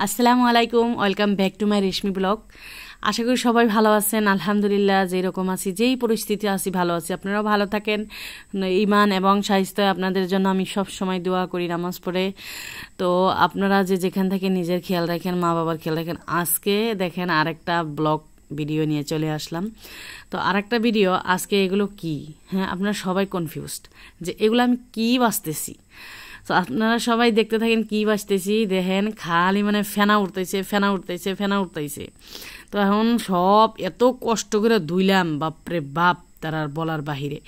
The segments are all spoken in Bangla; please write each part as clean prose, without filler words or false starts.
আসসালামু আলাইকুম, welcome back to my Reshmi blog. আশা করি সবাই ভালো আছেন। আলহামদুলিল্লাহ, যেরকম আছি, যেই পরিস্থিতি আছি ভালো আছি। আপনারাও ভালো থাকেন, ইমান এবং স্বাস্থ্য আপনাদের জন্য আমি সব সময় দোয়া করি নামাজ পড়ে। তো আপনারা যে যেখান থেকে নিজের খেয়াল রাখেন, মা বাবার খেয়াল রাখেন। আজকে দেখেন আরেকটা ব্লগ ভিডিও নিয়ে চলে আসলাম। তো আরেকটা ভিডিও আজকে, এগুলো কি, হ্যাঁ আপনারা সবাই কনফিউজড যে এগুলো আমি কি বাঁচতেছি। তো আপনারা সবাই দেখতে থাকেন কি বাঁচতেছি। দেখেন খালি মানে ফেনা উঠতেছে। তো এখন সব এত কষ্ট করে ধুইলাম, বাপরে বাপ, তার আর বলার বাহিরে।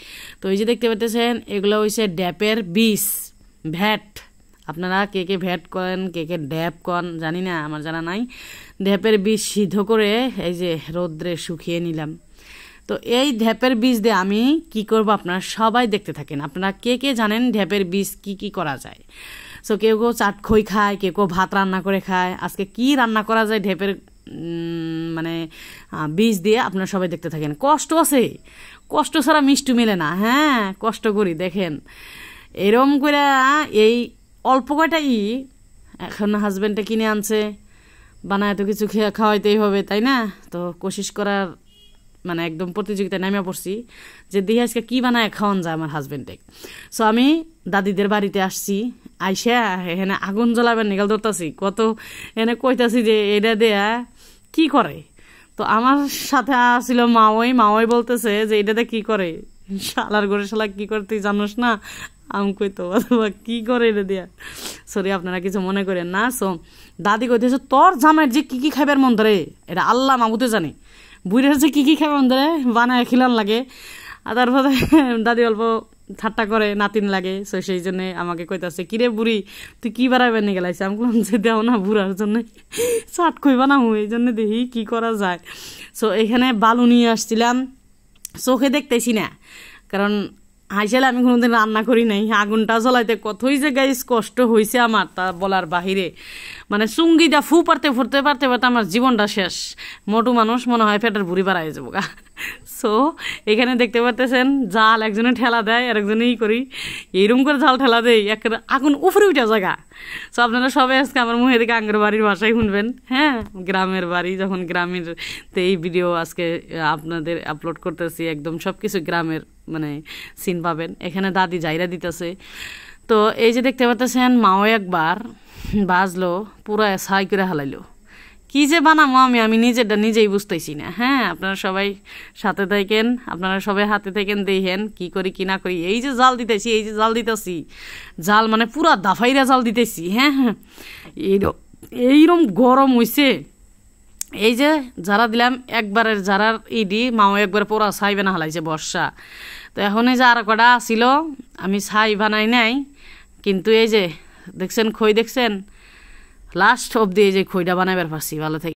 তো এই যে দেখতে পাচ্ছেন, এগুলো হইছে ড্যাপের বীজ, ভ্যাট। আপনারা কে কে ভ্যাট করেন, কে কে ড্যাপ করেন জানি না, আমার জানা নাই। ড্যাপের বীজ সিদ্ধ করে এই যে রোদ্রে শুকিয়ে নিলাম। তো এই ঢ্যাপের বীজ দিয়ে আমি কি করব, আপনারা সবাই দেখতে থাকেন। আপনারা কে কে জানেন ঢ্যাপের বীজ কি কি করা যায়? সো কেউ কেউ চাট খই খায়, কেউ কেউ ভাত রান্না করে খায়। আজকে কি রান্না করা যায় ঢ্যাপের মানে বীজ দিয়ে, আপনারা সবাই দেখতে থাকেন। কষ্ট আছে, কষ্ট ছাড়া মিষ্টি মেলে না। হ্যাঁ, কষ্ট করি। দেখেন এরম করে এই অল্প কয়টাই এখন হাজব্যান্ডে কিনে আনছে, বানায় তো কিছু খাওয়াইতেই হবে, তাই না? তো কোশিশ করার মানে একদম প্রতিযোগিতায় নামিয়ে পড়ছি যে দিয়ে আজকে কী বানায় খাওয়ান যায় আমার হাজব্যান্ডে। সো আমি দাদিদের বাড়িতে আসছি, আইসা এখানে আগুন জ্বলাবেন নিকাল ধরতাছি, কত এনে কইতাছি যে এটা দেয়া কি করে। তো আমার সাথে আসছিল মাওই বলতেছে যে এটাতে কি করে, শালার ঘরে শালা কি করে তুই জানোস না? আমি কইতো অথবা কি করে এটা দেয়া। সরি, আপনারা কিছু মনে করেন না। সো দাদি কইতেছে তোর জামাইয়ের যে কি কি খাইবার মন ধরে এটা আল্লাহ মাবুতে জানে, বুড়ের যে কী কী খাবে আমাদের বানায় খিলান লাগে। আর তারপরে দাদি অল্প ঠাট্টা করে, নাতিন লাগে। সো সেই জন্যে আমাকে কইতাছে, কিরে বুড়ি তুই কী বানাবেন নিয়ে গেলাইছে? আমি বললাম যে দেও না বুড়ার জন্য চাট খই বানাবো, এই জন্য দেখি কী করা যায়। সো এখানে বালু নিয়ে আসছিলাম, চোখে দেখতেছি না, কারণ হাইসালে আমি কোনোদিন রান্না করি নাই। আগুনটা জ্বলাইতে কতই যে গাইস কষ্ট হয়েছে আমার, তা বলার বাহিরে। মানে চুঙ্গিটা ফু পারতে আমার জীবনটা শেষ। মোটু মানুষ মনে হয় পেটের বুড়ি বাড়াই যাবো গা। সো এখানে দেখতে পাচ্ছেন জাল একজনে ঠেলা দেয় আর একজনে করি, এইরকম করে জাল ঠেলা দেয়, এক আগুন উপরে উঠে জায়গা। সো আপনারা সবাই আজকে আমার মুখে দিকে আঙ্গের বাড়ির ভাষায় শুনবেন। হ্যাঁ, গ্রামের বাড়ি, যখন গ্রামের এই ভিডিও আজকে আপনাদের আপলোড করতেছি, একদম সব কিছু গ্রামের মানে সিন পাবেন। এখানে দাদি জাইরা দিতেছে। তো এই যে দেখতে পাচ্ছেন মাও একবার বাজলো, পুরো ছাই করে হালাইলো। কি যে বানাবো আমি নিজেরটা নিজেই বুঝতেছি না। হ্যাঁ, আপনারা সবাই সাথে থাকেন, আপনারা সবাই হাতে থাকেন, দেখেন কি করি কি না করি। এই যে জাল দিতেছি, জাল মানে পুরা দাফাইরা জাল দিতেছি। হ্যাঁ, এইরকম গরম হইছে। এই যে যারা দিলাম একবারের, যারা মাও একবার পোড়া ছাই বানা হালাইছে বর্ষা। তো এখন এই যে আর কটা ছিল, আমি ছাই বানাই নাই, কিন্তু এই যে দেখছেন খই, দেখছেন লাস্ট অব্দি এই যে খইটা বানাইবার পারছি। ভালো থেকে